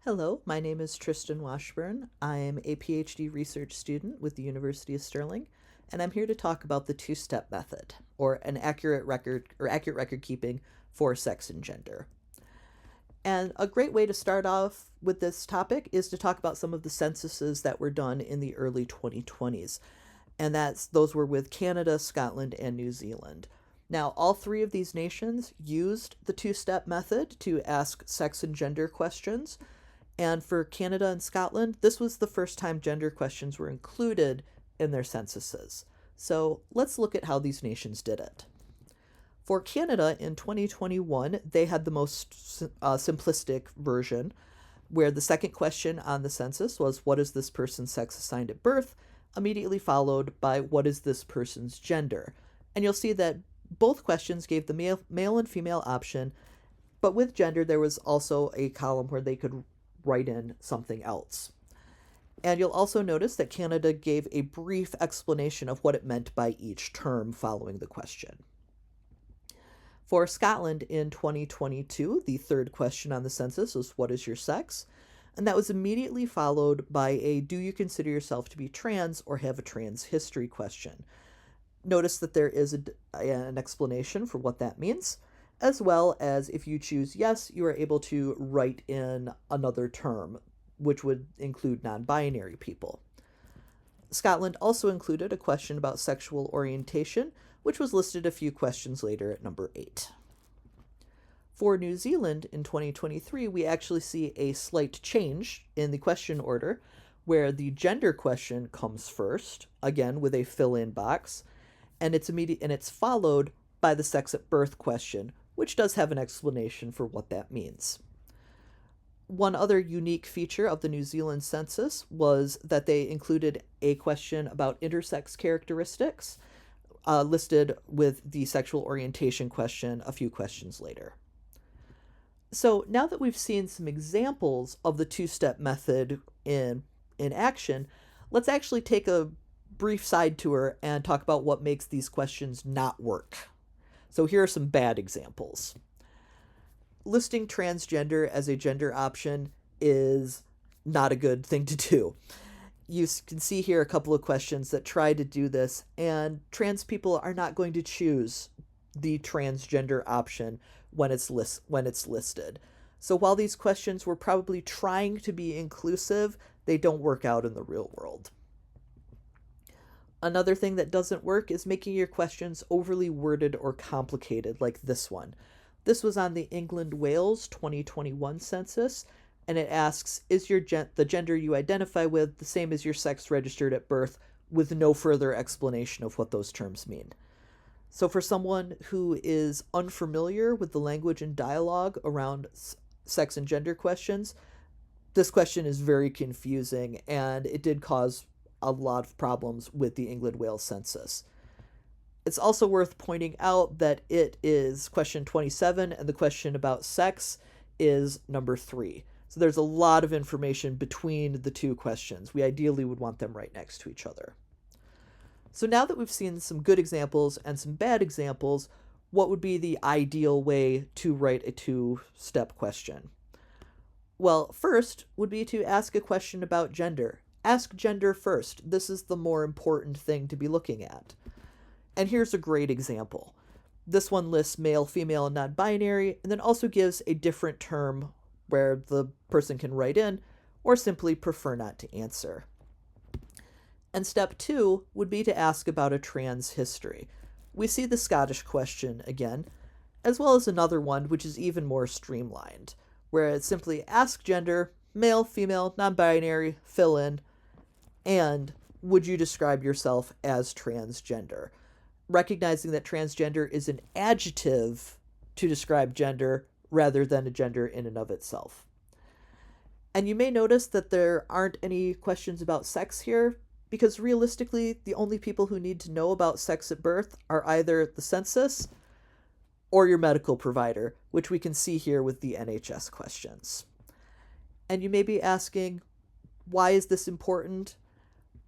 Hello, my name is Trystan Washburne. I am a PhD research student with the University of Stirling, and I'm here to talk about the two-step method, or an accurate record keeping for sex and gender. And a great way to start off with this topic is to talk about some of the censuses that were done in the early 2020s. And those were with Canada, Scotland, and New Zealand. Now, all three of these nations used the two-step method to ask sex and gender questions. And for Canada and Scotland, this was the first time gender questions were included in their censuses. So let's look at how these nations did it. For Canada in 2021, they had the most simplistic version, where the second question on the census was, what is this person's sex assigned at birth? Immediately followed by, what is this person's gender? And you'll see that both questions gave the male and female option, but with gender, there was also a column where they could write in something else. And you'll also notice that Canada gave a brief explanation of what it meant by each term following the question. For Scotland in 2022, the third question on the census was, what is your sex? And that was immediately followed by a, do you consider yourself to be trans or have a trans history question? Notice that there is an explanation for what that means, as well as if you choose yes, you are able to write in another term, which would include non-binary people. Scotland also included a question about sexual orientation, which was listed a few questions later at number 8. For New Zealand in 2023, we actually see a slight change in the question order, where the gender question comes first, again with a fill-in box, and it's followed by the sex at birth question, which does have an explanation for what that means. One other unique feature of the New Zealand census was that they included a question about intersex characteristics, listed with the sexual orientation question a few questions later. So now that we've seen some examples of the two-step method in action, let's actually take a brief side tour and talk about what makes these questions not work. So here are some bad examples. Listing transgender as a gender option is not a good thing to do. You can see here a couple of questions that try to do this, and trans people are not going to choose the transgender option when it's listed. So while these questions were probably trying to be inclusive, they don't work out in the real world. Another thing that doesn't work is making your questions overly worded or complicated, like this one. This was on the England-Wales 2021 census, and it asks, is the gender you identify with the same as your sex registered at birth, with no further explanation of what those terms mean. So for someone who is unfamiliar with the language and dialogue around sex and gender questions, this question is very confusing, and it did cause a lot of problems with the England-Wales census. It's also worth pointing out that it is question 27, and the question about sex is number 3. So there's a lot of information between the two questions. We ideally would want them right next to each other. So now that we've seen some good examples and some bad examples, what would be the ideal way to write a two-step question? Well, first would be to ask a question about gender. Ask gender first. This is the more important thing to be looking at. And here's a great example. This one lists male, female, and non-binary, and then also gives a different term where the person can write in or simply prefer not to answer. And step 2 would be to ask about a trans history. We see the Scottish question again, as well as another one which is even more streamlined, where it simply asks gender, male, female, non-binary, fill in, and would you describe yourself as transgender? Recognizing that transgender is an adjective to describe gender rather than a gender in and of itself. And you may notice that there aren't any questions about sex here, because realistically, the only people who need to know about sex at birth are either the census or your medical provider, which we can see here with the NHS questions. And you may be asking, why is this important?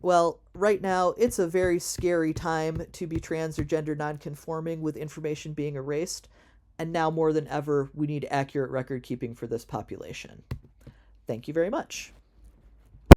Well, right now, it's a very scary time to be trans or gender nonconforming with information being erased, and now more than ever, we need accurate record keeping for this population. Thank you very much.